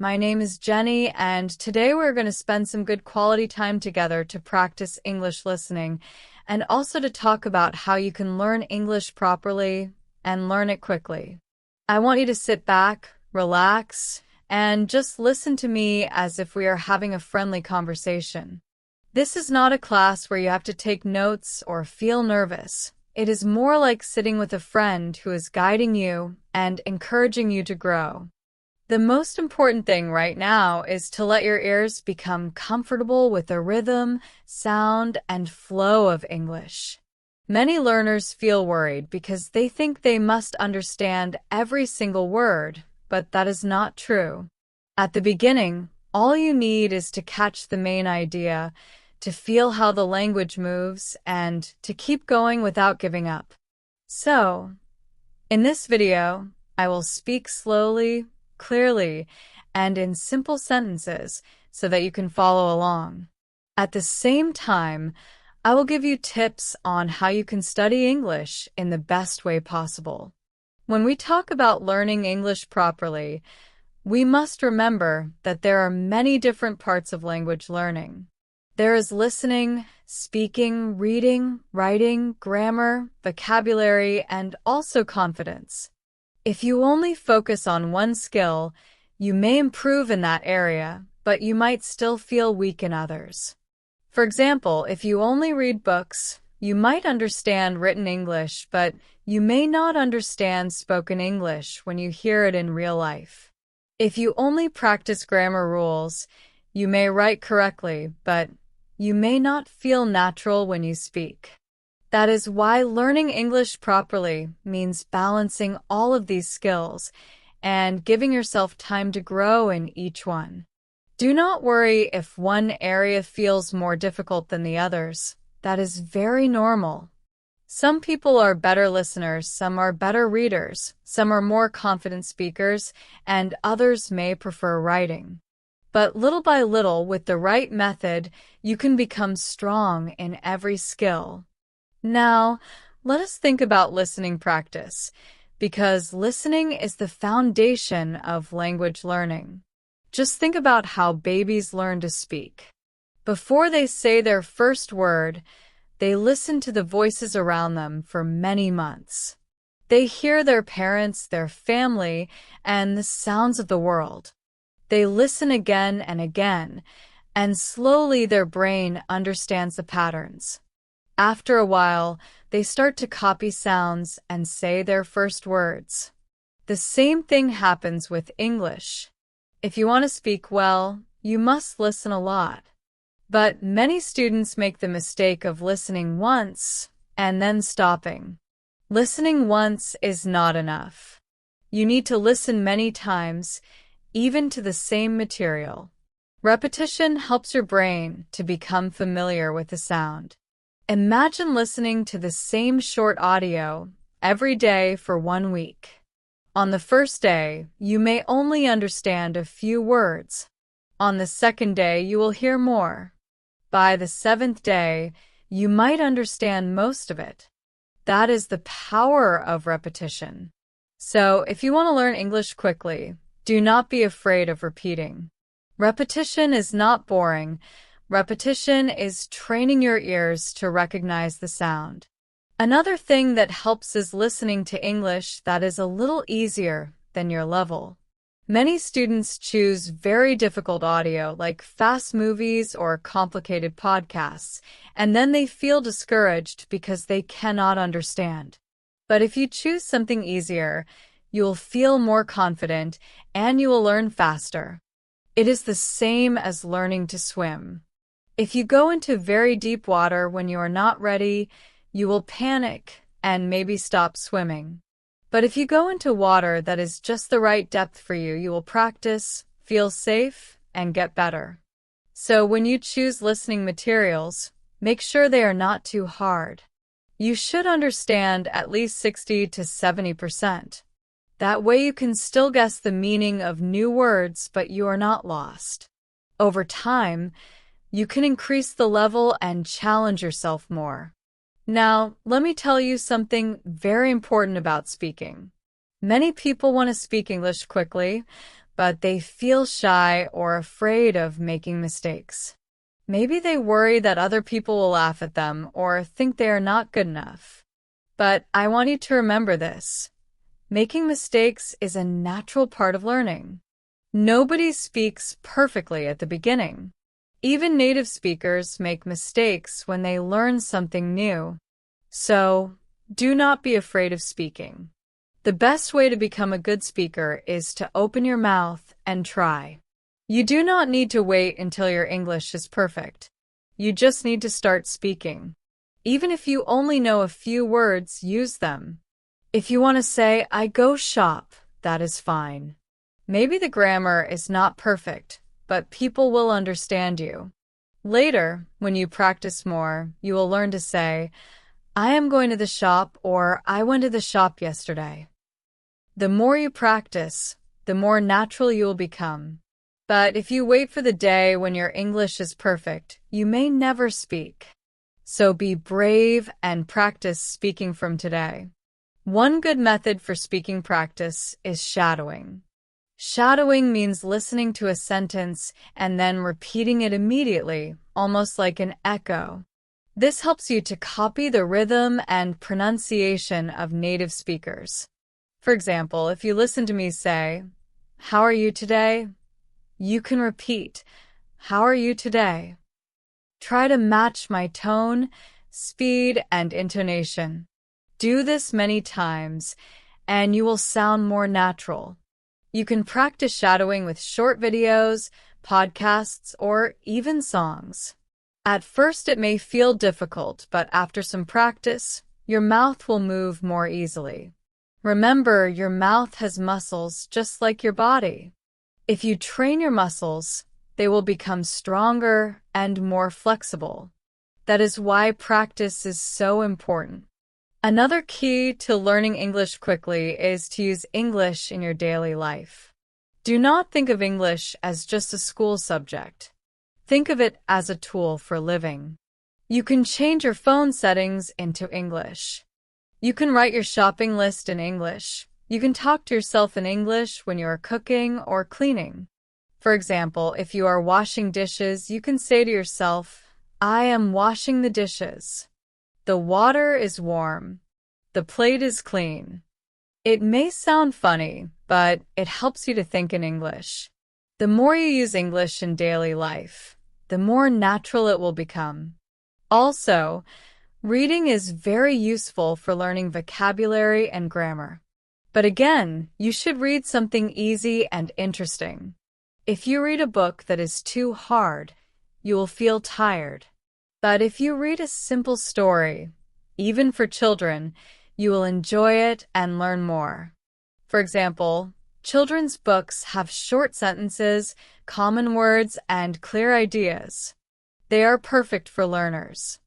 My name is Jenny, and today we're going to spend some good quality time together to practice English listening and also to talk about how you can learn English properly and learn it quickly. I want you to sit back, relax, and just listen to me as if we are having a friendly conversation. This is not a class where you have to take notes or feel nervous. It is more like sitting with a friend who is guiding you and encouraging you to grow. The most important thing right now is to let your ears become comfortable with the rhythm, sound, and flow of English. Many learners feel worried because they think they must understand every single word, but that is not true. At the beginning, all you need is to catch the main idea, to feel how the language moves, and to keep going without giving up. So, in this video, I will speak slowly, clearly, and in simple sentences so that you can follow along. At the same time, I will give you tips on how you can study English in the best way possible. When we talk about learning English properly, we must remember that there are many different parts of language learning. There is listening, speaking, reading, writing, grammar, vocabulary, and also confidence. If you only focus on one skill, you may improve in that area, but you might still feel weak in others. For example, if you only read books, you might understand written English, but you may not understand spoken English when you hear it in real life. If you only practice grammar rules, you may write correctly, but you may not feel natural when you speak. That is why learning English properly means balancing all of these skills and giving yourself time to grow in each one. Do not worry if one area feels more difficult than the others. That is very normal. Some people are better listeners, some are better readers, some are more confident speakers, and others may prefer writing. But little by little, with the right method, you can become strong in every skill. Now, let us think about listening practice, because listening is the foundation of language learning. Just think about how babies learn to speak. Before they say their first word, they listen to the voices around them for many months. They hear their parents, their family, and the sounds of the world. They listen again and again, and slowly their brain understands the patterns. After a while, they start to copy sounds and say their first words. The same thing happens with English. If you want to speak well, you must listen a lot. But many students make the mistake of listening once and then stopping. Listening once is not enough. You need to listen many times, even to the same material. Repetition helps your brain to become familiar with the sound. Imagine listening to the same short audio every day for 1 week. On the first day, you may only understand a few words. On the second day, you will hear more. By the 7th day, you might understand most of it. That is the power of repetition. So, if you want to learn English quickly, do not be afraid of repeating. Repetition is not boring. Repetition is training your ears to recognize the sound. Another thing that helps is listening to English that is a little easier than your level. Many students choose very difficult audio like fast movies or complicated podcasts, and then they feel discouraged because they cannot understand. But if you choose something easier, you will feel more confident and you will learn faster. It is the same as learning to swim. If you go into very deep water when you are not ready, you will panic and maybe stop swimming. But if you go into water that is just the right depth for you, you will practice, feel safe, and get better. So when you choose listening materials, make sure they are not too hard. You should understand at least 60 to 70%. That way you can still guess the meaning of new words, but you are not lost. Over time, you can increase the level and challenge yourself more. Now, let me tell you something very important about speaking. Many people want to speak English quickly, but they feel shy or afraid of making mistakes. Maybe they worry that other people will laugh at them or think they are not good enough. But I want you to remember this. Making mistakes is a natural part of learning. Nobody speaks perfectly at the beginning. Even native speakers make mistakes when they learn something new. So, do not be afraid of speaking. The best way to become a good speaker is to open your mouth and try. You do not need to wait until your English is perfect. You just need to start speaking. Even if you only know a few words, use them. If you want to say, I go shop, that is fine. Maybe the grammar is not perfect, but people will understand you. Later, when you practice more, you will learn to say, I am going to the shop or I went to the shop yesterday. The more you practice, the more natural you will become. But if you wait for the day when your English is perfect, you may never speak. So be brave and practice speaking from today. One good method for speaking practice is shadowing. Shadowing means listening to a sentence and then repeating it immediately, almost like an echo. This helps you to copy the rhythm and pronunciation of native speakers. For example, if you listen to me say, How are you today? You can repeat, How are you today? Try to match my tone, speed, and intonation. Do this many times, and you will sound more natural. You can practice shadowing with short videos, podcasts, or even songs. At first, it may feel difficult, but after some practice, your mouth will move more easily. Remember, your mouth has muscles just like your body. If you train your muscles, they will become stronger and more flexible. That is why practice is so important. Another key to learning English quickly is to use English in your daily life. Do not think of English as just a school subject. Think of it as a tool for living. You can change your phone settings into English. You can write your shopping list in English. You can talk to yourself in English when you are cooking or cleaning. For example, if you are washing dishes, you can say to yourself, I am washing the dishes. The water is warm. The plate is clean. It may sound funny, but it helps you to think in English. The more you use English in daily life, the more natural it will become. Also, reading is very useful for learning vocabulary and grammar. But again, you should read something easy and interesting. If you read a book that is too hard, you will feel tired. But if you read a simple story, even for children, you will enjoy it and learn more. For example, children's books have short sentences, common words, and clear ideas. They are perfect for learners.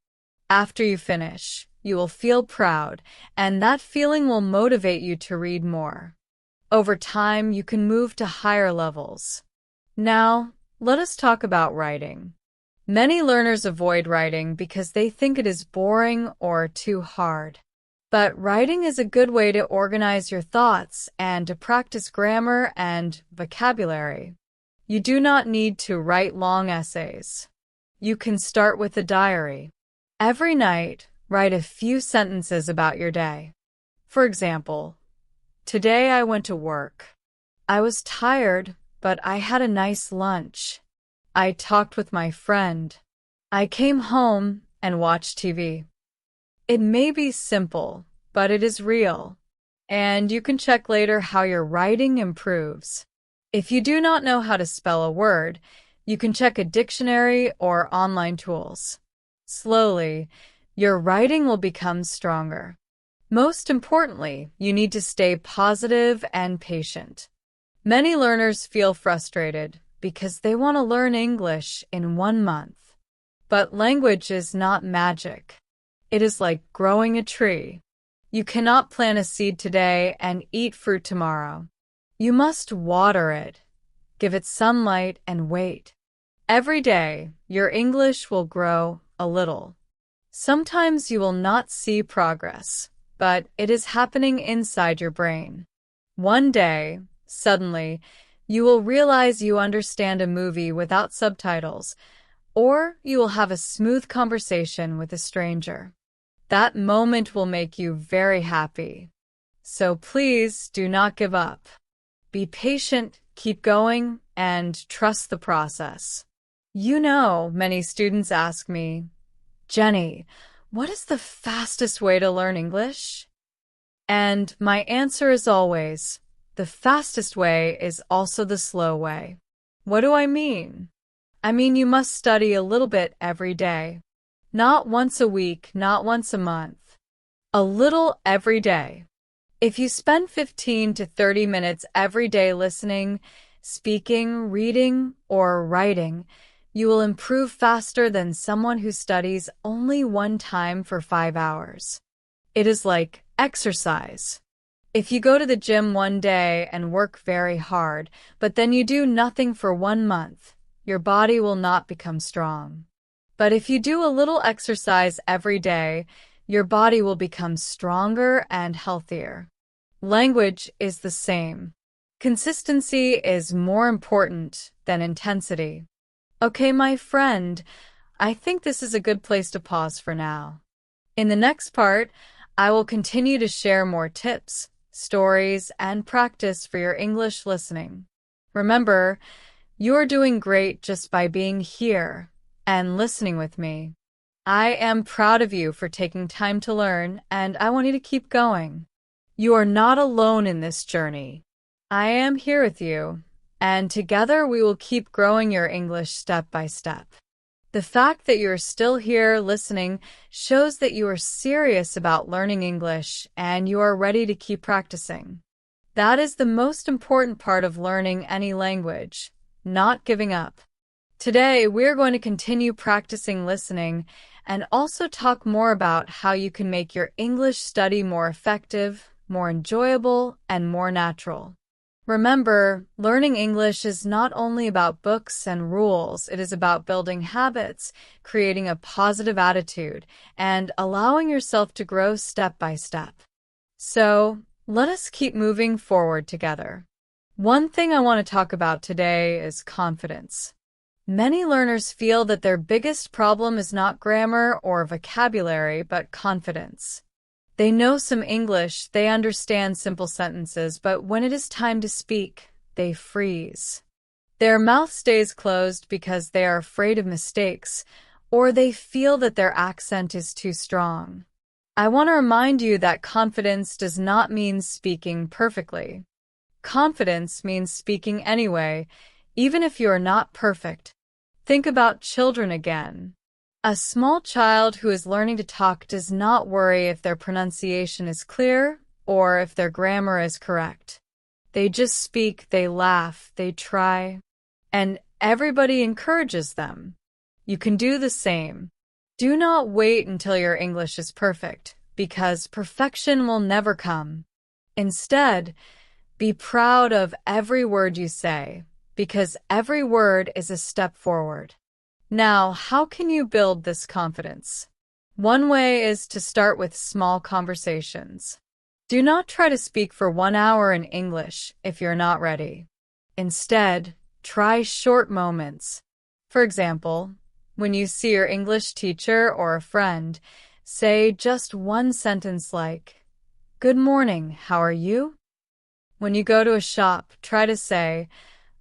After you finish, you will feel proud, and that feeling will motivate you to read more. Over time, you can move to higher levels. Now, let us talk about writing. Many learners avoid writing because they think it is boring or too hard. But writing is a good way to organize your thoughts and to practice grammar and vocabulary. You do not need to write long essays. You can start with a diary. Every night, write a few sentences about your day. For example, today I went to work. I was tired, but I had a nice lunch. I talked with my friend. I came home and watched TV. It may be simple, but it is real. And you can check later how your writing improves. If you do not know how to spell a word, you can check a dictionary or online tools. Slowly, your writing will become stronger. Most importantly, you need to stay positive and patient. Many learners feel frustrated because they want to learn English in 1 month. But language is not magic. It is like growing a tree. You cannot plant a seed today and eat fruit tomorrow. You must water it, give it sunlight, and wait. Every day, your English will grow a little. Sometimes you will not see progress, but it is happening inside your brain. One day, suddenly, You will realize you understand a movie without subtitles, or you will have a smooth conversation with a stranger. That moment will make you very happy. So please do not give up. Be patient, keep going, and trust the process. You know, many students ask me, Jenny, what is the fastest way to learn English? And my answer is always, the fastest way is also the slow way. What do I mean? I mean you must study a little bit every day. Not once a week, not once a month. A little every day. If you spend 15 to 30 minutes every day listening, speaking, reading, or writing, you will improve faster than someone who studies only one time for 5 hours. It is like exercise. If you go to the gym one day and work very hard, but then you do nothing for 1 month, your body will not become strong. But if you do a little exercise every day, your body will become stronger and healthier. Language is the same. Consistency is more important than intensity. Okay, my friend, I think this is a good place to pause for now. In the next part, I will continue to share more tips, stories, and practice for your English listening. Remember, you're doing great just by being here and listening with me. I am proud of you for taking time to learn, and I want you to keep going. You are not alone in this journey. I am here with you, and together we will keep growing your English step by step. The fact that you're still here listening shows that you are serious about learning English and you are ready to keep practicing. That is the most important part of learning any language, not giving up. Today, we're going to continue practicing listening and also talk more about how you can make your English study more effective, more enjoyable, and more natural. Remember, learning English is not only about books and rules, it is about building habits, creating a positive attitude, and allowing yourself to grow step by step. So, let us keep moving forward together. One thing I want to talk about today is confidence. Many learners feel that their biggest problem is not grammar or vocabulary, but confidence. They know some English, they understand simple sentences, but when it is time to speak, they freeze. Their mouth stays closed because they are afraid of mistakes, or they feel that their accent is too strong. I want to remind you that confidence does not mean speaking perfectly. Confidence means speaking anyway, even if you are not perfect. Think about children again. A small child who is learning to talk does not worry if their pronunciation is clear or if their grammar is correct. They just speak, they laugh, they try, and everybody encourages them. You can do the same. Do not wait until your English is perfect, because perfection will never come. Instead, be proud of every word you say, because every word is a step forward. Now, how can you build this confidence? One way is to start with small conversations. Do not try to speak for 1 hour in English if you're not ready. Instead, try short moments. For example, when you see your English teacher or a friend, say just one sentence like, "Good morning, how are you?" When you go to a shop, try to say,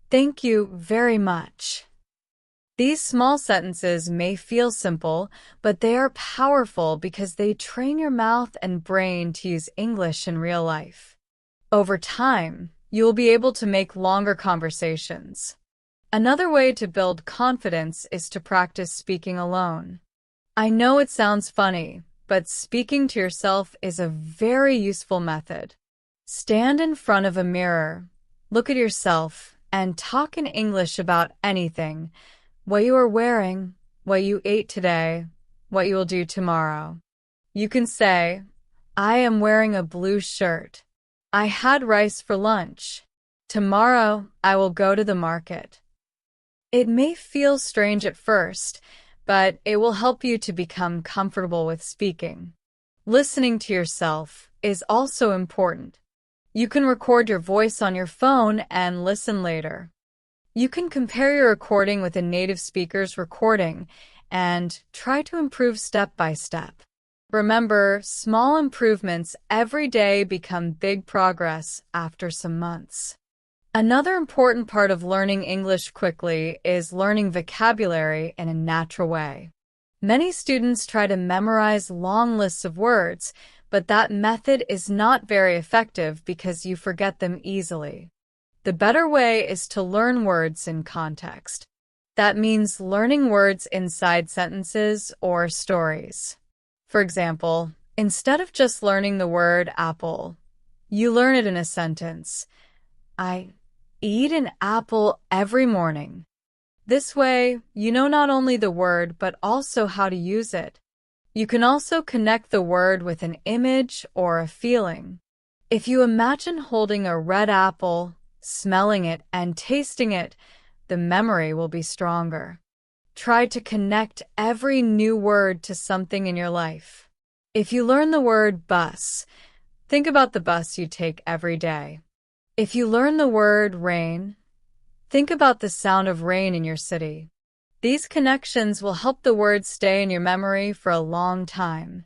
"Thank you very much." These small sentences may feel simple, but they are powerful because they train your mouth and brain to use English in real life. Over time, you will be able to make longer conversations. Another way to build confidence is to practice speaking alone. I know it sounds funny, but speaking to yourself is a very useful method. Stand in front of a mirror, look at yourself, and talk in English about anything. What you are wearing, what you ate today, what you will do tomorrow. You can say, "I am wearing a blue shirt. I had rice for lunch. Tomorrow, I will go to the market." It may feel strange at first, but it will help you to become comfortable with speaking. Listening to yourself is also important. You can record your voice on your phone and listen later. You can compare your recording with a native speaker's recording and try to improve step by step. Remember, small improvements every day become big progress after some months. Another important part of learning English quickly is learning vocabulary in a natural way. Many students try to memorize long lists of words, but that method is not very effective because you forget them easily. The better way is to learn words in context. That means learning words inside sentences or stories. For example, instead of just learning the word apple, you learn it in a sentence. I eat an apple every morning. This way, you know not only the word but also how to use it. You can also connect the word with an image or a feeling. If you imagine holding a red apple, smelling it, and tasting it, the memory will be stronger. Try to connect every new word to something in your life. If you learn the word bus, think about the bus you take every day. If you learn the word rain, think about the sound of rain in your city. These connections will help the words stay in your memory for a long time.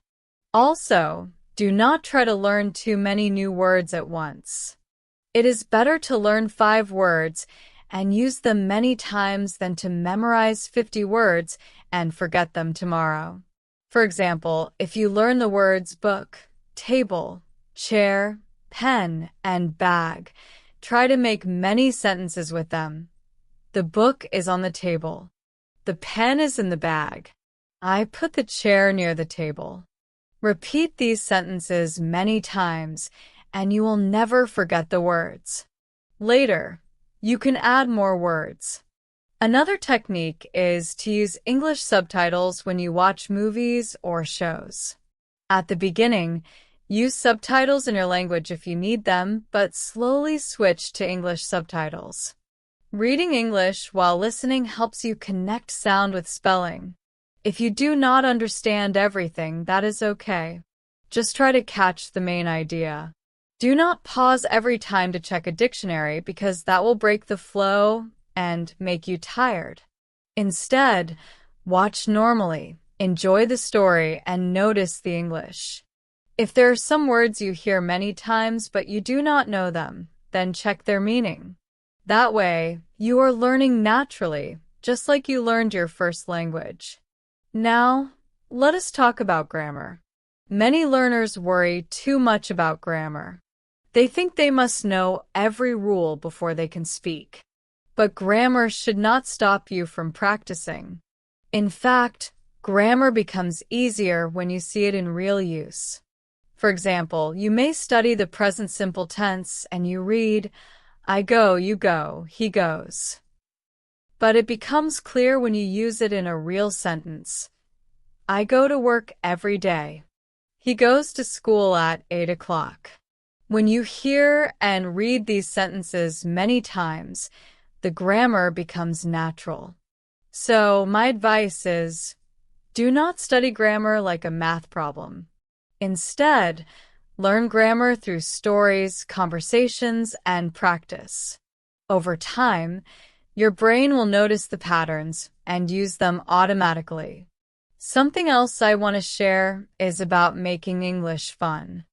Also, do not try to learn too many new words at once. It is better to learn 5 words and use them many times than to memorize 50 words and forget them tomorrow. For example, if you learn the words book, table, chair, pen, and bag, try to make many sentences with them. The book is on the table. The pen is in the bag. I put the chair near the table. Repeat these sentences many times, and you will never forget the words. Later, you can add more words. Another technique is to use English subtitles when you watch movies or shows. At the beginning, use subtitles in your language if you need them, but slowly switch to English subtitles. Reading English while listening helps you connect sound with spelling. If you do not understand everything, that is okay. Just try to catch the main idea. Do not pause every time to check a dictionary because that will break the flow and make you tired. Instead, watch normally, enjoy the story, and notice the English. If there are some words you hear many times but you do not know them, then check their meaning. That way, you are learning naturally, just like you learned your first language. Now, let us talk about grammar. Many learners worry too much about grammar. They think they must know every rule before they can speak. But grammar should not stop you from practicing. In fact, grammar becomes easier when you see it in real use. For example, you may study the present simple tense and you read, I go, you go, he goes. But it becomes clear when you use it in a real sentence. I go to work every day. He goes to school at 8 o'clock. When you hear and read these sentences many times, the grammar becomes natural. So, my advice is, do not study grammar like a math problem. Instead, learn grammar through stories, conversations, and practice. Over time, your brain will notice the patterns and use them automatically. Something else I want to share is about making English fun.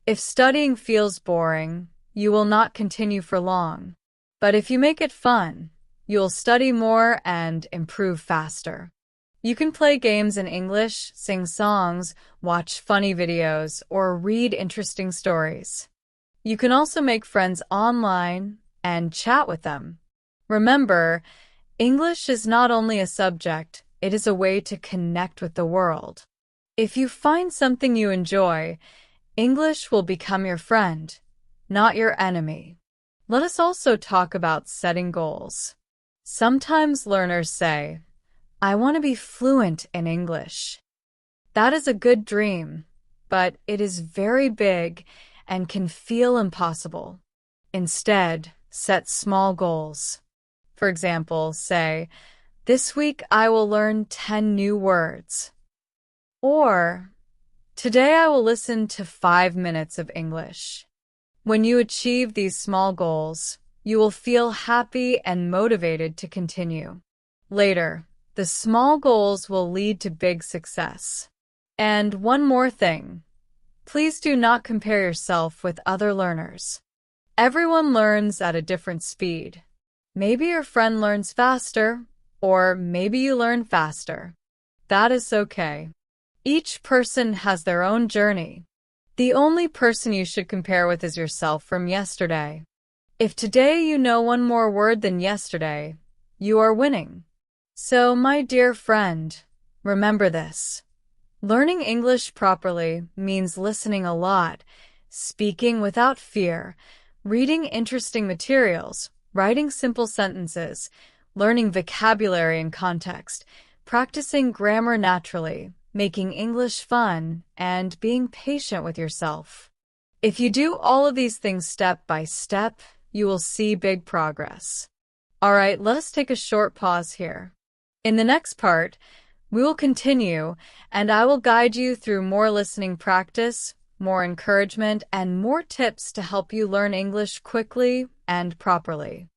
If studying feels boring, you will not continue for long. But if you make it fun, you'll study more and improve faster. You can play games in English, sing songs, watch funny videos, or read interesting stories. You can also make friends online and chat with them. Remember, English is not only a subject, it is a way to connect with the world. If you find something you enjoy, English will become your friend, not your enemy. Let us also talk about setting goals. Sometimes learners say, I want to be fluent in English. That is a good dream, but it is very big and can feel impossible. Instead, set small goals. For example, say, this week I will learn 10 new words. Or, today I will listen to 5 minutes of English. When you achieve these small goals, you will feel happy and motivated to continue. Later, the small goals will lead to big success. And one more thing. Please do not compare yourself with other learners. Everyone learns at a different speed. Maybe your friend learns faster, or maybe you learn faster. That is okay. Each person has their own journey. The only person you should compare with is yourself from yesterday. If today you know one more word than yesterday, you are winning. So, my dear friend, remember this. Learning English properly means listening a lot, speaking without fear, reading interesting materials, writing simple sentences, learning vocabulary and context, practicing grammar naturally, making English fun, and being patient with yourself. If you do all of these things step by step, you will see big progress. All right, let us take a short pause here. In the next part, we will continue, and I will guide you through more listening practice, more encouragement, and more tips to help you learn English quickly and properly.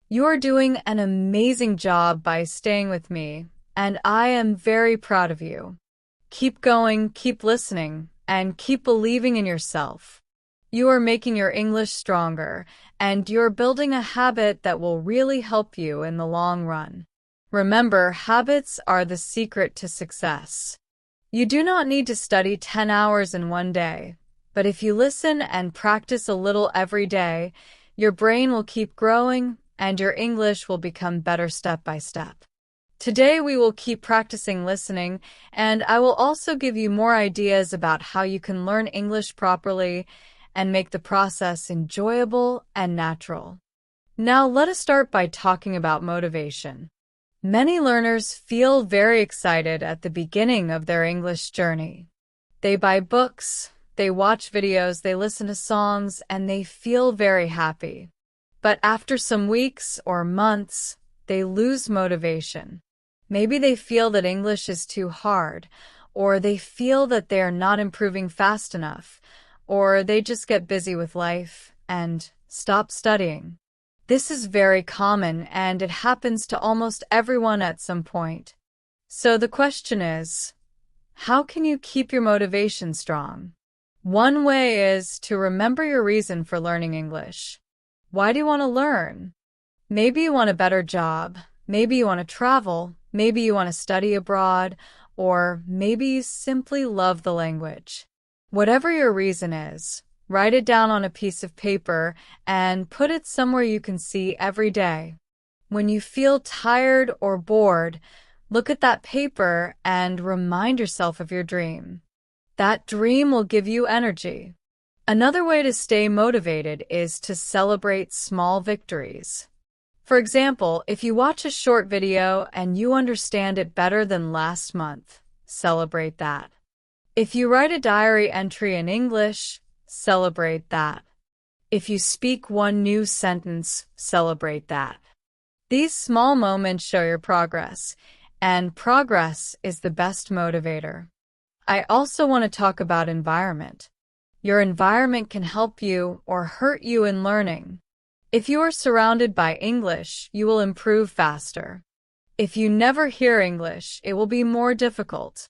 You are doing an amazing job by staying with me, and I am very proud of you. Keep going, keep listening, and keep believing in yourself. You are making your English stronger, and you're building a habit that will really help you in the long run. Remember, habits are the secret to success. You do not need to study 10 hours in one day, but if you listen and practice a little every day, your brain will keep growing and your English will become better step by step. Today we will keep practicing listening, and I will also give you more ideas about how you can learn English properly and make the process enjoyable and natural. Now let us start by talking about motivation. Many learners feel very excited at the beginning of their English journey. They buy books, they watch videos, they listen to songs, and they feel very happy. But after some weeks or months, they lose motivation. Maybe they feel that English is too hard, or they feel that they are not improving fast enough, or they just get busy with life and stop studying. This is very common, and it happens to almost everyone at some point. So the question is, how can you keep your motivation strong? One way is to remember your reason for learning English. Why do you want to learn? Maybe you want a better job, maybe you want to travel, maybe you want to study abroad, or maybe you simply love the language. Whatever your reason is, write it down on a piece of paper and put it somewhere you can see every day. When you feel tired or bored, look at that paper and remind yourself of your dream. That dream will give you energy. Another way to stay motivated is to celebrate small victories. For example, if you watch a short video and you understand it better than last month, celebrate that. If you write a diary entry in English, celebrate that. If you speak one new sentence, celebrate that. These small moments show your progress, and progress is the best motivator. I also want to talk about environment. Your environment can help you or hurt you in learning. If you are surrounded by English, you will improve faster. If you never hear English, it will be more difficult.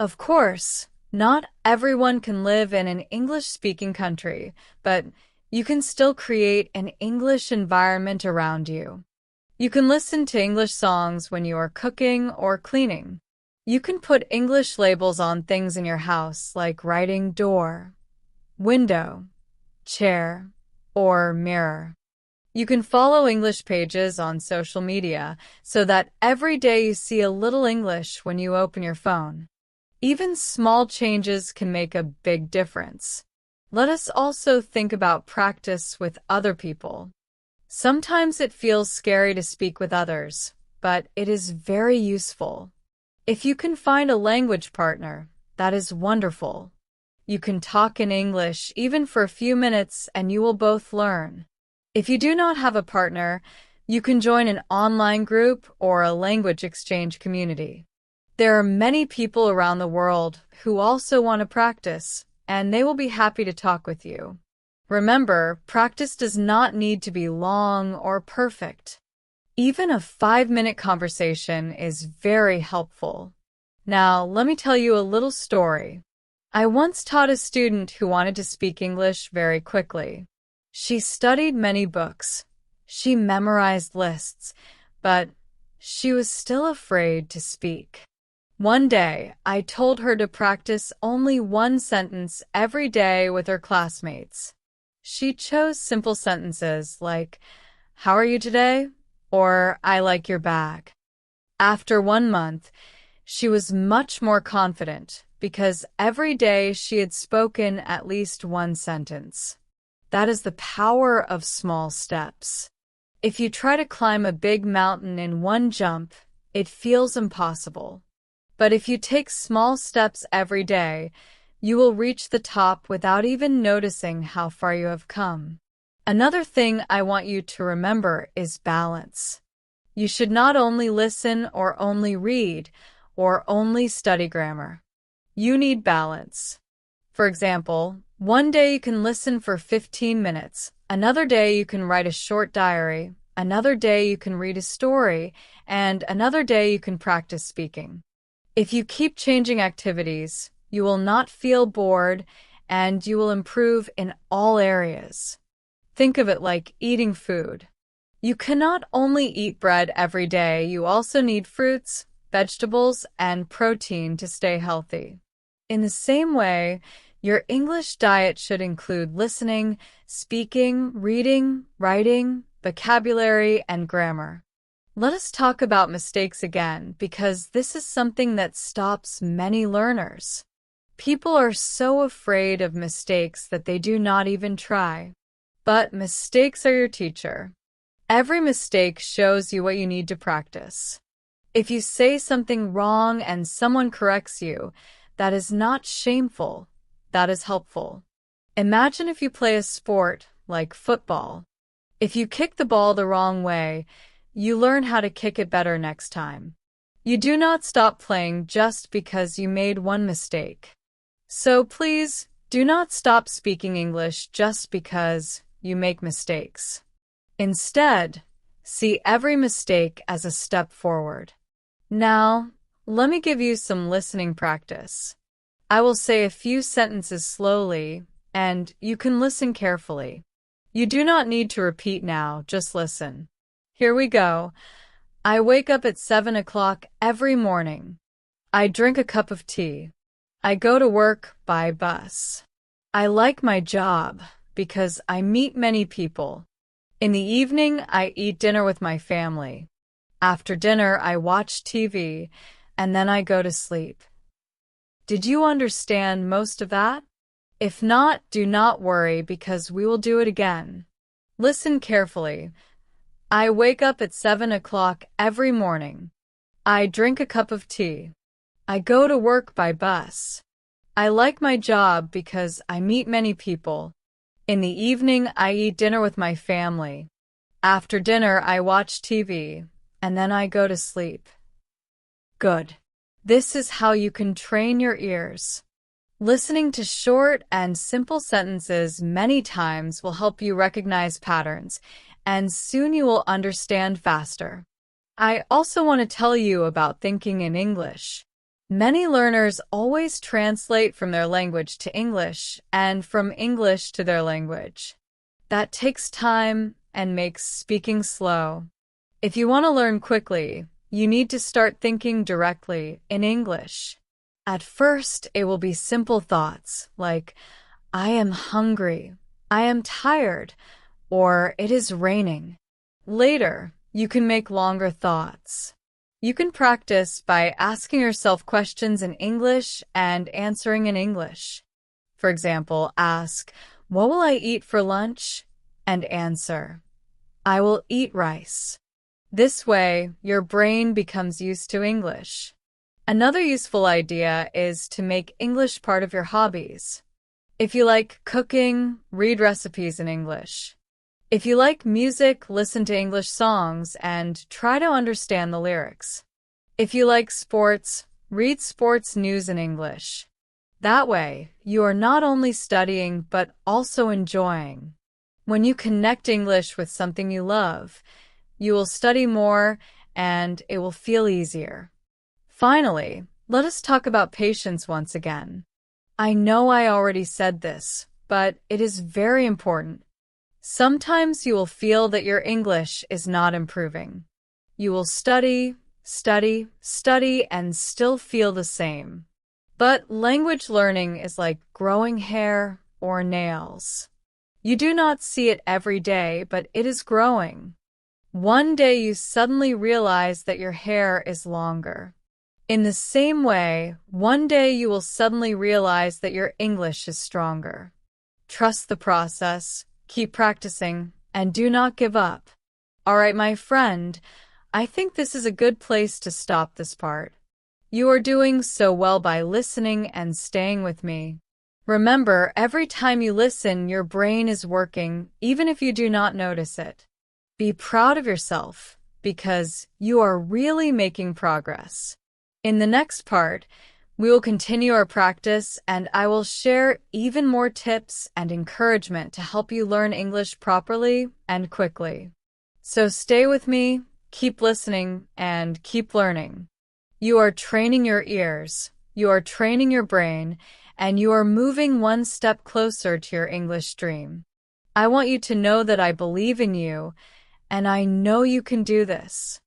Of course, not everyone can live in an English-speaking country, but you can still create an English environment around you. You can listen to English songs when you are cooking or cleaning. You can put English labels on things in your house, like writing door, window, chair, or mirror. You can follow English pages on social media so that every day you see a little English when you open your phone. Even small changes can make a big difference. Let us also think about practice with other people. Sometimes it feels scary to speak with others, but it is very useful. If you can find a language partner, that is wonderful. You can talk in English even for a few minutes and you will both learn. If you do not have a partner, you can join an online group or a language exchange community. There are many people around the world who also want to practice, and they will be happy to talk with you. Remember, practice does not need to be long or perfect. Even a 5-minute conversation is very helpful. Now, let me tell you a little story. I once taught a student who wanted to speak English very quickly. She studied many books. She memorized lists, but she was still afraid to speak. One day, I told her to practice only one sentence every day with her classmates. She chose simple sentences like, "How are you today?" or "I like your bag." After 1 month, she was much more confident because every day she had spoken at least one sentence. That is the power of small steps. If you try to climb a big mountain in one jump, it feels impossible. But if you take small steps every day, you will reach the top without even noticing how far you have come. Another thing I want you to remember is balance. You should not only listen or only read or only study grammar. You need balance. For example, one day you can listen for 15 minutes, another day you can write a short diary, another day you can read a story, and another day you can practice speaking. If you keep changing activities, you will not feel bored, and you will improve in all areas. Think of it like eating food. You cannot only eat bread every day, you also need fruits, vegetables, and protein to stay healthy. In the same way, your English diet should include listening, speaking, reading, writing, vocabulary, and grammar. Let us talk about mistakes again, because this is something that stops many learners. People are so afraid of mistakes that they do not even try. But mistakes are your teacher. Every mistake shows you what you need to practice. If you say something wrong and someone corrects you, that is not shameful, that is helpful. Imagine if you play a sport like football. If you kick the ball the wrong way, you learn how to kick it better next time. You do not stop playing just because you made one mistake. So please, do not stop speaking English just because you make mistakes. Instead, see every mistake as a step forward. Now, let me give you some listening practice. I will say a few sentences slowly, and you can listen carefully. You do not need to repeat now, just listen. Here we go. I wake up at 7 o'clock every morning. I drink a cup of tea. I go to work by bus. I like my job because I meet many people. In the evening, I eat dinner with my family. After dinner, I watch TV, and then I go to sleep. Did you understand most of that? If not, do not worry because we will do it again. Listen carefully. I wake up at 7 o'clock every morning. I drink a cup of tea. I go to work by bus. I like my job because I meet many people. In the evening, I eat dinner with my family. After dinner, I watch TV, and then I go to sleep. Good. This is how you can train your ears. Listening to short and simple sentences many times will help you recognize patterns, and soon you will understand faster. I also want to tell you about thinking in English. Many learners always translate from their language to English and from English to their language. That takes time and makes speaking slow. If you want to learn quickly, you need to start thinking directly in English. At first, it will be simple thoughts like, I am hungry, I am tired, or it is raining. Later, you can make longer thoughts. You can practice by asking yourself questions in English and answering in English. For example, ask, "What will I eat for lunch?" and answer, "I will eat rice." This way, your brain becomes used to English. Another useful idea is to make English part of your hobbies. If you like cooking, read recipes in English. If you like music, listen to English songs and try to understand the lyrics. If you like sports, read sports news in English. That way, you are not only studying but also enjoying. When you connect English with something you love, you will study more and it will feel easier. Finally, let us talk about patience once again. I know I already said this, but it is very important. Sometimes you will feel that your English is not improving. You will study, study, study, and still feel the same. But language learning is like growing hair or nails. You do not see it every day, but it is growing. One day you suddenly realize that your hair is longer. In the same way, one day you will suddenly realize that your English is stronger. Trust the process, keep practicing, and do not give up. All right, my friend, I think this is a good place to stop this part. You are doing so well by listening and staying with me. Remember, every time you listen, your brain is working, even if you do not notice it. Be proud of yourself, because you are really making progress. In the next part, we will continue our practice and I will share even more tips and encouragement to help you learn English properly and quickly. So stay with me, keep listening, and keep learning. You are training your ears, you are training your brain, and you are moving one step closer to your English dream. I want you to know that I believe in you, and I know you can do this.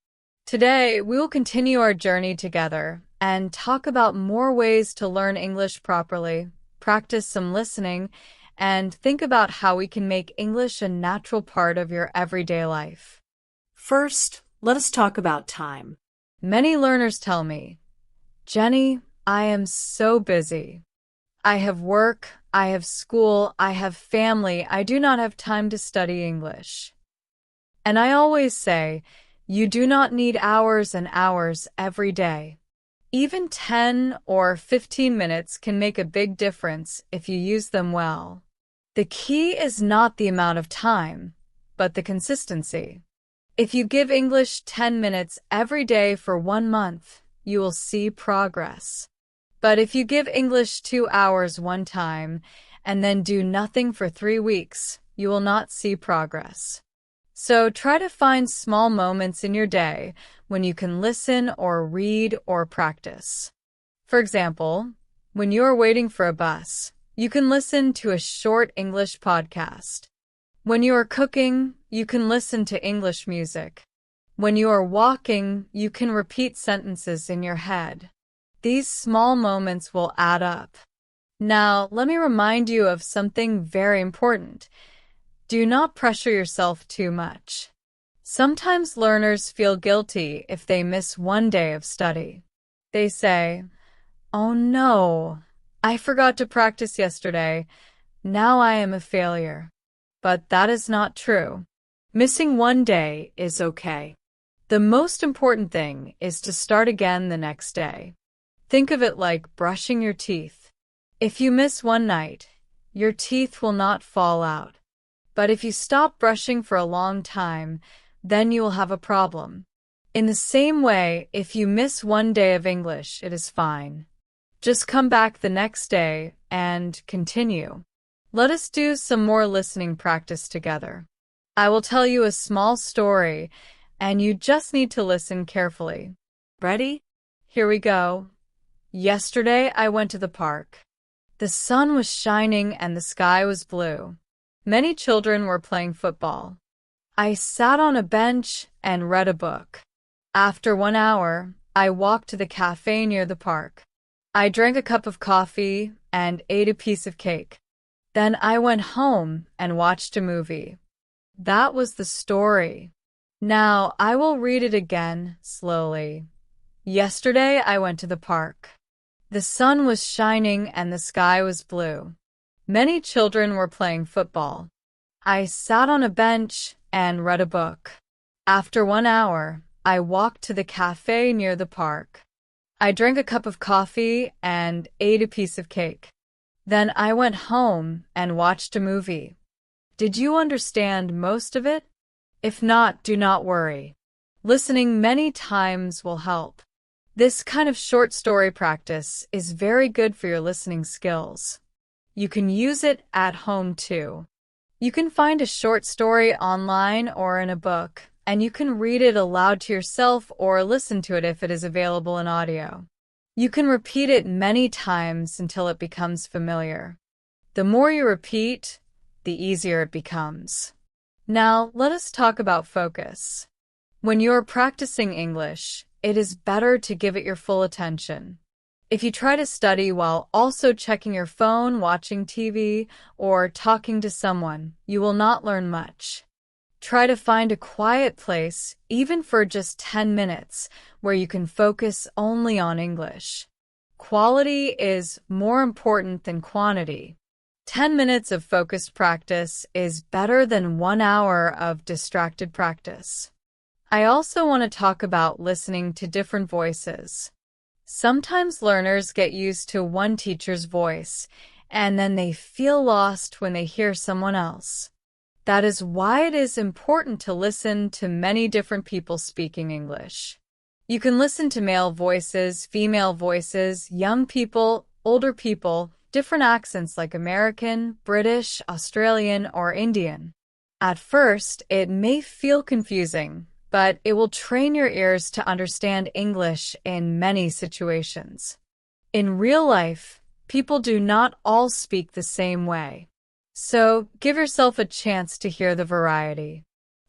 Today, we will continue our journey together and talk about more ways to learn English properly, practice some listening, and think about how we can make English a natural part of your everyday life. First, let us talk about time. Many learners tell me, Jenny, I am so busy. I have work, I have school, I have family, I do not have time to study English. And I always say, you do not need hours and hours every day. Even 10 or 15 minutes can make a big difference if you use them well. The key is not the amount of time, but the consistency. If you give English 10 minutes every day for 1 month, you will see progress. But if you give English 2 hours one time and then do nothing for 3 weeks, you will not see progress. So try to find small moments in your day when you can listen or read or practice. For example, when you are waiting for a bus, you can listen to a short English podcast. When you are cooking, you can listen to English music. When you are walking, you can repeat sentences in your head. These small moments will add up. Now, let me remind you of something very important. Do not pressure yourself too much. Sometimes learners feel guilty if they miss one day of study. They say, "Oh no, I forgot to practice yesterday. Now I am a failure." But that is not true. Missing one day is okay. The most important thing is to start again the next day. Think of it like brushing your teeth. If you miss one night, your teeth will not fall out. But if you stop brushing for a long time, then you will have a problem. In the same way, if you miss one day of English, it is fine. Just come back the next day and continue. Let us do some more listening practice together. I will tell you a small story, and you just need to listen carefully. Ready? Here we go. Yesterday, I went to the park. The sun was shining and the sky was blue. Many children were playing football. I sat on a bench and read a book. After 1 hour, I walked to the cafe near the park. I drank a cup of coffee and ate a piece of cake. Then I went home and watched a movie. That was the story. Now I will read it again slowly. Yesterday I went to the park. The sun was shining and the sky was blue. Many children were playing football. I sat on a bench and read a book. After 1 hour, I walked to the cafe near the park. I drank a cup of coffee and ate a piece of cake. Then I went home and watched a movie. Did you understand most of it? If not, do not worry. Listening many times will help. This kind of short story practice is very good for your listening skills. You can use it at home too. You can find a short story online or in a book, and you can read it aloud to yourself or listen to it if it is available in audio. You can repeat it many times until it becomes familiar. The more you repeat, the easier it becomes. Now, let us talk about focus. When you're practicing English, it is better to give it your full attention. If you try to study while also checking your phone, watching TV, or talking to someone, you will not learn much. Try to find a quiet place, even for just 10 minutes, where you can focus only on English. Quality is more important than quantity. 10 minutes of focused practice is better than 1 hour of distracted practice. I also want to talk about listening to different voices. Sometimes learners get used to one teacher's voice, and then they feel lost when they hear someone else. That is why it is important to listen to many different people speaking English. You can listen to male voices, female voices, young people, older people, different accents like American, British, Australian, or Indian. At first, it may feel confusing, but it will train your ears to understand English in many situations. In real life, people do not all speak the same way. So, give yourself a chance to hear the variety.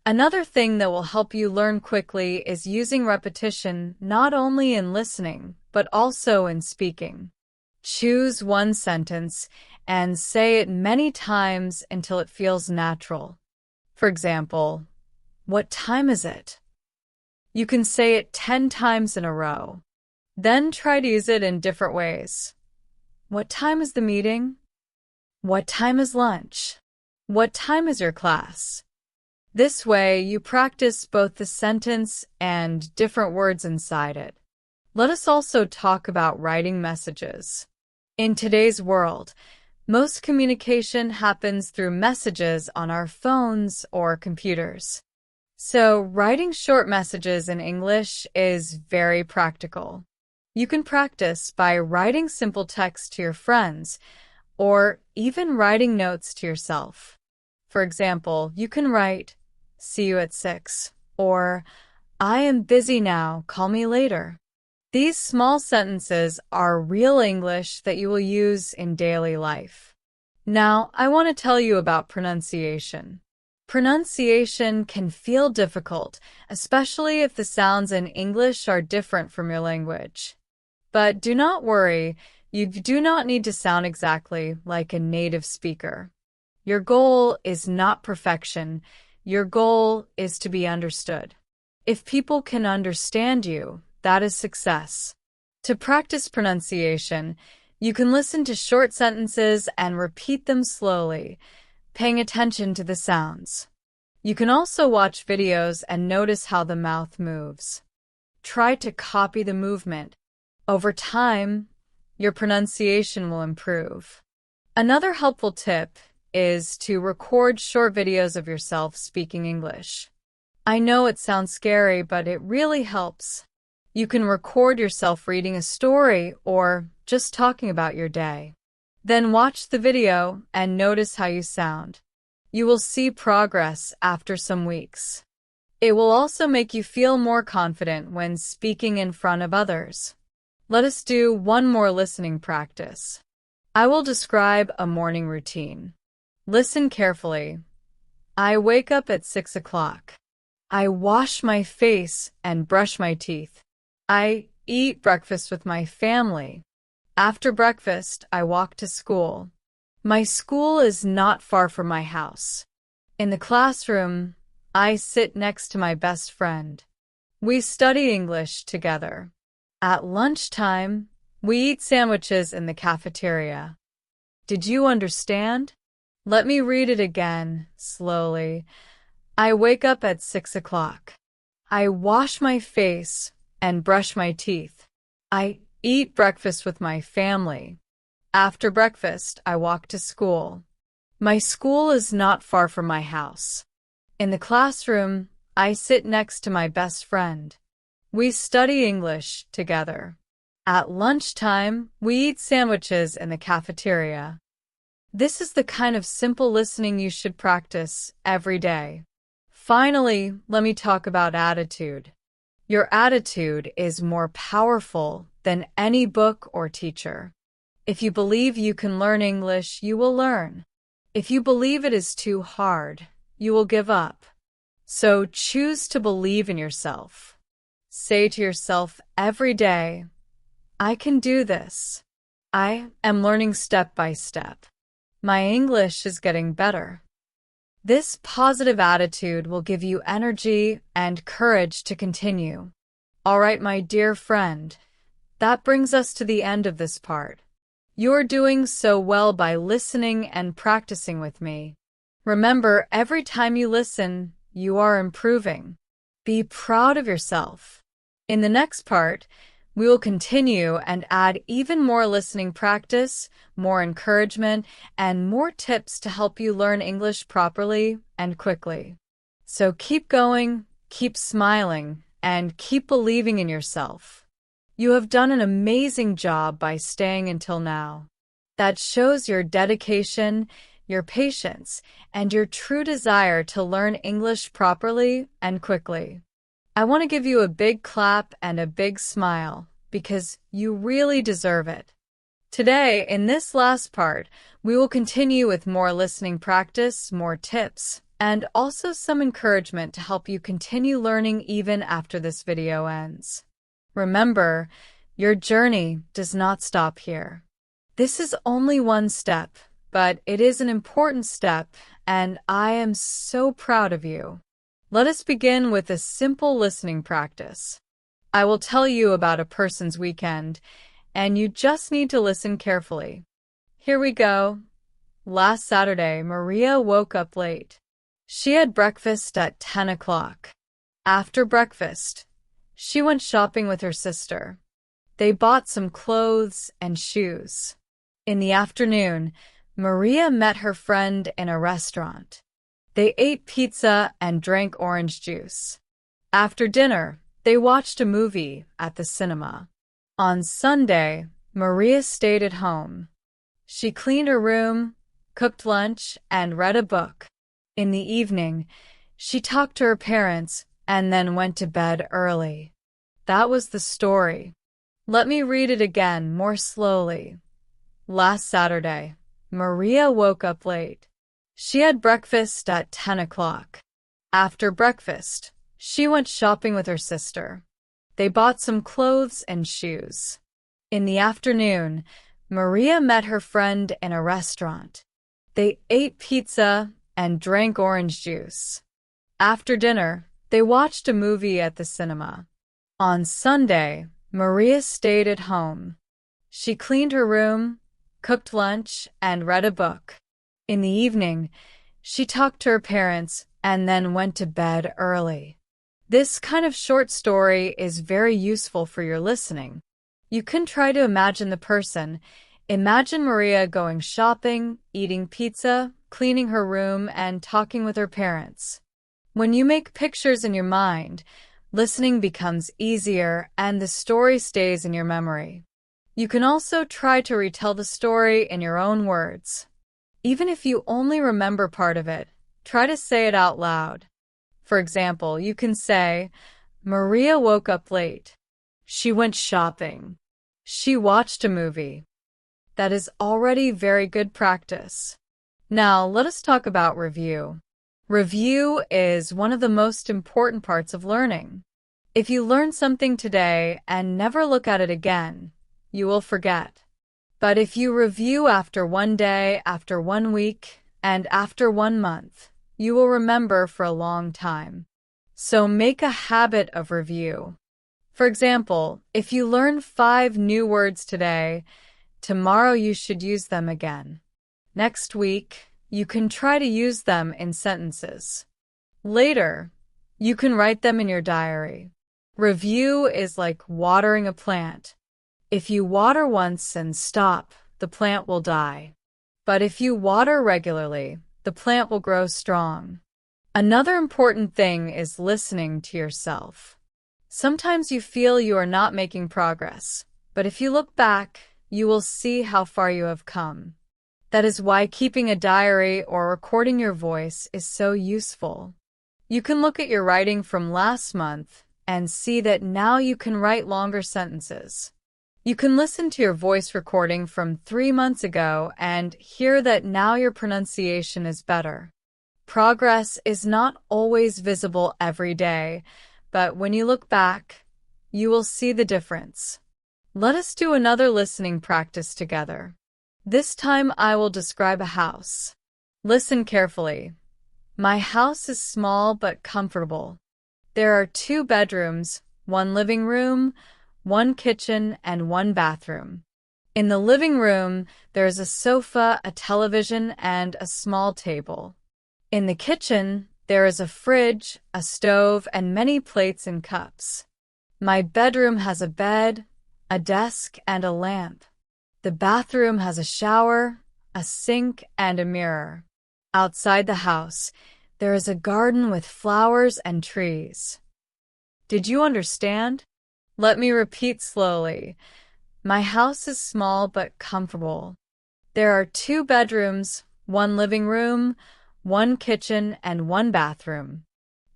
Another thing that will help you learn quickly is using repetition not only in listening, but also in speaking. Choose one sentence and say it many times until it feels natural. For example, "What time is it?" You can say it 10 times in a row. Then try to use it in different ways. "What time is the meeting?" "What time is lunch?" "What time is your class?" This way, you practice both the sentence and different words inside it. Let us also talk about writing messages. In today's world, most communication happens through messages on our phones or computers. So, writing short messages in English is very practical. You can practice by writing simple text to your friends, or even writing notes to yourself. For example, you can write, "See you at 6," or "I am busy now, call me later." These small sentences are real English that you will use in daily life. Now, I want to tell you about pronunciation. Pronunciation can feel difficult, especially if the sounds in English are different from your language. But do not worry, you do not need to sound exactly like a native speaker. Your goal is not perfection. Your goal is to be understood. If people can understand you, that is success. To practice pronunciation, you can listen to short sentences and repeat them slowly, paying attention to the sounds. You can also watch videos and notice how the mouth moves. Try to copy the movement. Over time, your pronunciation will improve. Another helpful tip is to record short videos of yourself speaking English. I know it sounds scary, but it really helps. You can record yourself reading a story or just talking about your day. Then watch the video and notice how you sound. You will see progress after some weeks. It will also make you feel more confident when speaking in front of others. Let us do one more listening practice. I will describe a morning routine. Listen carefully. I wake up at 6 o'clock. I wash my face and brush my teeth. I eat breakfast with my family. After breakfast, I walk to school. My school is not far from my house. In the classroom, I sit next to my best friend. We study English together. At lunchtime, we eat sandwiches in the cafeteria. Did you understand? Let me read it again, slowly. I wake up at 6 o'clock. I wash my face and brush my teeth. I eat breakfast with my family. After breakfast, I walk to school. My school is not far from my house. In the classroom, I sit next to my best friend. We study English together. At lunchtime, we eat sandwiches in the cafeteria. This is the kind of simple listening you should practice every day. Finally, let me talk about attitude. Your attitude is more powerful than any book or teacher. If you believe you can learn English, you will learn. If you believe it is too hard, you will give up. So choose to believe in yourself. Say to yourself every day, I can do this. I am learning step by step. My English is getting better. This positive attitude will give you energy and courage to continue. All right, my dear friend, that brings us to the end of this part. You're doing so well by listening and practicing with me. Remember, every time you listen, you are improving. Be proud of yourself. In the next part, we will continue and add even more listening practice, more encouragement, and more tips to help you learn English properly and quickly. So keep going, keep smiling, and keep believing in yourself. You have done an amazing job by staying until now. That shows your dedication, your patience, and your true desire to learn English properly and quickly. I want to give you a big clap and a big smile because you really deserve it. Today, in this last part, we will continue with more listening practice, more tips, and also some encouragement to help you continue learning even after this video ends. Remember, your journey does not stop here. This is only one step, but it is an important step, and I am so proud of you. Let us begin with a simple listening practice. I will tell you about a person's weekend, and you just need to listen carefully. Here we go. Last Saturday, Maria woke up late. She had breakfast at 10 o'clock. After breakfast, she went shopping with her sister. They bought some clothes and shoes. In the afternoon, Maria met her friend in a restaurant. They ate pizza and drank orange juice. After dinner, they watched a movie at the cinema. On Sunday, Maria stayed at home. She cleaned her room, cooked lunch, and read a book. In the evening, she talked to her parents and then went to bed early. That was the story. Let me read it again more slowly. Last Saturday, Maria woke up late. She had breakfast at 10 o'clock. After breakfast, she went shopping with her sister. They bought some clothes and shoes. In the afternoon, Maria met her friend in a restaurant. They ate pizza and drank orange juice. After dinner, they watched a movie at the cinema. On Sunday, Maria stayed at home. She cleaned her room, cooked lunch, and read a book. In the evening, she talked to her parents and then went to bed early. This kind of short story is very useful for your listening. You can try to imagine the person. Imagine Maria going shopping, eating pizza, cleaning her room, and talking with her parents. When you make pictures in your mind, listening becomes easier and the story stays in your memory. You can also try to retell the story in your own words. Even if you only remember part of it, try to say it out loud. For example, you can say, Maria woke up late. She went shopping. She watched a movie. That is already very good practice. Now, let us talk about review. Review is one of the most important parts of learning. If you learn something today and never look at it again, you will forget. But if you review after one day, after 1 week, and after 1 month, you will remember for a long time. So make a habit of review. For example, if you learn 5 new words today, tomorrow you should use them again. Next week, you can try to use them in sentences. Later, you can write them in your diary. Review is like watering a plant. If you water once and stop, the plant will die. But if you water regularly, the plant will grow strong. Another important thing is listening to yourself. Sometimes you feel you are not making progress, but if you look back, you will see how far you have come. That is why keeping a diary or recording your voice is so useful. You can look at your writing from last month and see that now you can write longer sentences. You can listen to your voice recording from 3 months ago and hear that now your pronunciation is better. Progress is not always visible every day, but when you look back, you will see the difference. Let us do another listening practice together. This time I will describe a house. Listen carefully. My house is small but comfortable. There are 2 bedrooms, 1 living room, 1 kitchen, and 1 bathroom. In the living room, there is a sofa, a television, and a small table. In the kitchen, there is a fridge, a stove, and many plates and cups. My bedroom has a bed, a desk, and a lamp. The bathroom has a shower, a sink, and a mirror. Outside the house, there is a garden with flowers and trees. Did you understand? Let me repeat slowly. My house is small but comfortable. There are 2 bedrooms, 1 living room, 1 kitchen, and 1 bathroom.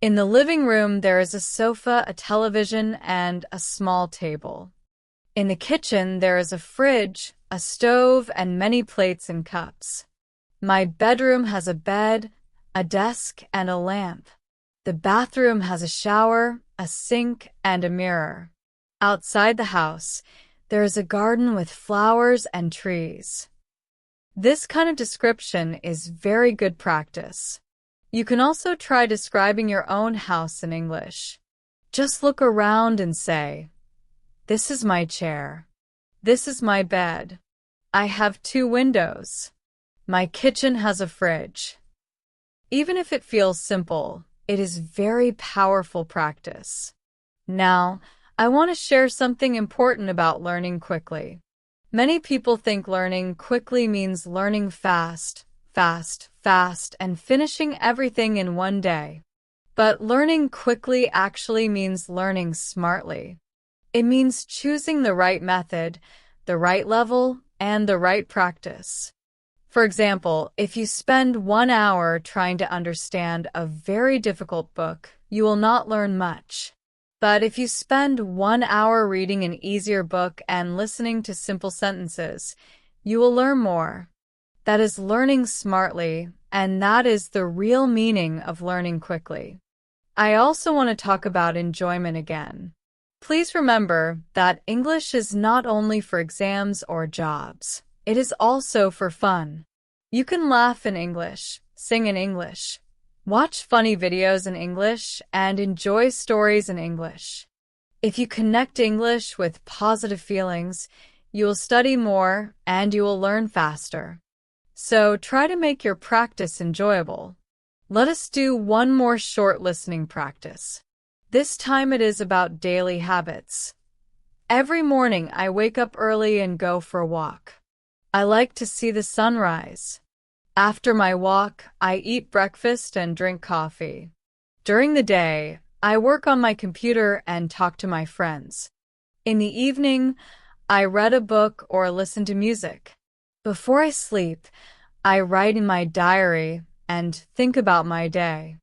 In the living room, there is a sofa, a television, and a small table. In the kitchen, there is a fridge, a stove, and many plates and cups. My bedroom has a bed, a desk, and a lamp. The bathroom has a shower, a sink, and a mirror. Outside the house, there is a garden with flowers and trees. This kind of description is very good practice. You can also try describing your own house in English. Just look around and say, "This is my chair. This is my bed. I have 2 windows. My kitchen has a fridge." Even if it feels simple, it is very powerful practice. Now, I want to share something important about learning quickly. Many people think learning quickly means learning fast, and finishing everything in one day. But learning quickly actually means learning smartly. It means choosing the right method, the right level, and the right practice. For example, if you spend 1 hour trying to understand a very difficult book, you will not learn much. But if you spend 1 hour reading an easier book and listening to simple sentences, you will learn more. That is learning smartly, and that is the real meaning of learning quickly. I also want to talk about enjoyment again. Please remember that English is not only for exams or jobs. It is also for fun. You can laugh in English, sing in English, watch funny videos in English, and enjoy stories in English. If you connect English with positive feelings, you will study more and you will learn faster. So try to make your practice enjoyable. Let us do one more short listening practice. This time it is about daily habits. Every morning I wake up early and go for a walk. I like to see the sunrise. After my walk, I eat breakfast and drink coffee. During the day, I work on my computer and talk to my friends. In the evening, I read a book or listen to music. Before I sleep, I write in my diary and think about my day.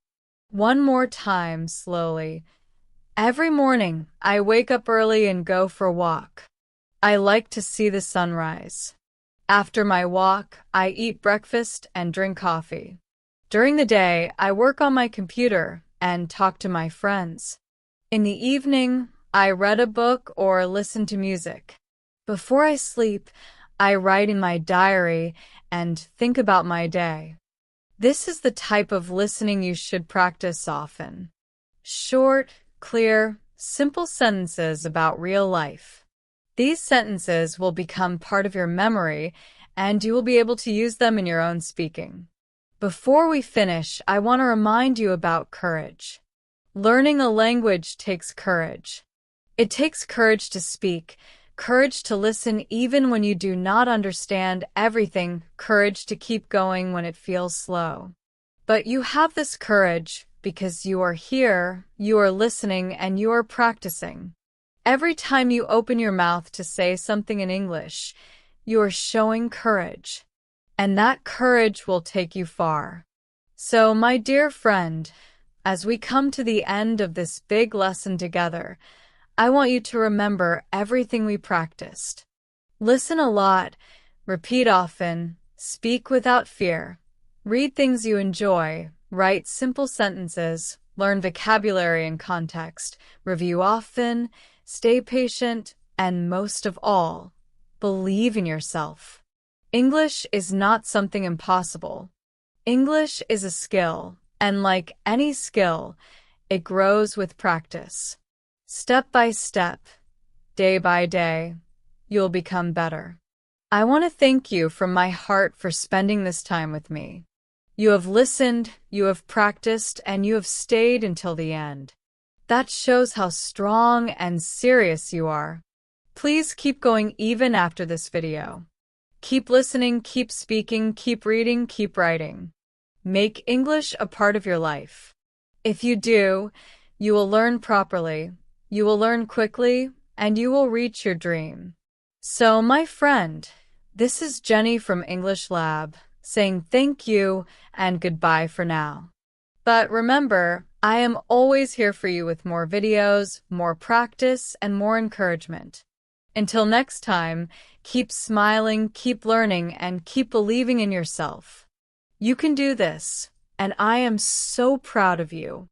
One more time, slowly. Every morning, I wake up early and go for a walk. I like to see the sunrise. After my walk, I eat breakfast and drink coffee. During the day, I work on my computer and talk to my friends. In the evening, I read a book or listen to music. Before I sleep, I write in my diary and think about my day. This is the type of listening you should practice often. Short, clear, simple sentences about real life. These sentences will become part of your memory, and you will be able to use them in your own speaking. Before we finish, I want to remind you about courage. Learning a language takes courage. It takes courage to speak, courage to listen even when you do not understand everything, courage to keep going when it feels slow. But you have this courage, because you are here, you are listening, and you are practicing. Every time you open your mouth to say something in English, you are showing courage, and that courage will take you far. So, my dear friend, as we come to the end of this big lesson together, I want you to remember everything we practiced. Listen a lot, repeat often, speak without fear, read things you enjoy, write simple sentences, learn vocabulary and context, review often, stay patient, and most of all, believe in yourself. English is not something impossible. English is a skill, and like any skill, it grows with practice. Step by step, day by day, you'll become better. I want to thank you from my heart for spending this time with me. You have listened, you have practiced, and you have stayed until the end. That shows how strong and serious you are. Please keep going even after this video. Keep listening, keep speaking, keep reading, keep writing. Make English a part of your life. If you do, you will learn properly, you will learn quickly, and you will reach your dream. So, my friend, this is Jenny from English Lab, saying thank you and goodbye for now. But remember, I am always here for you with more videos, more practice, and more encouragement. Until next time, keep smiling, keep learning, and keep believing in yourself. You can do this, and I am so proud of you.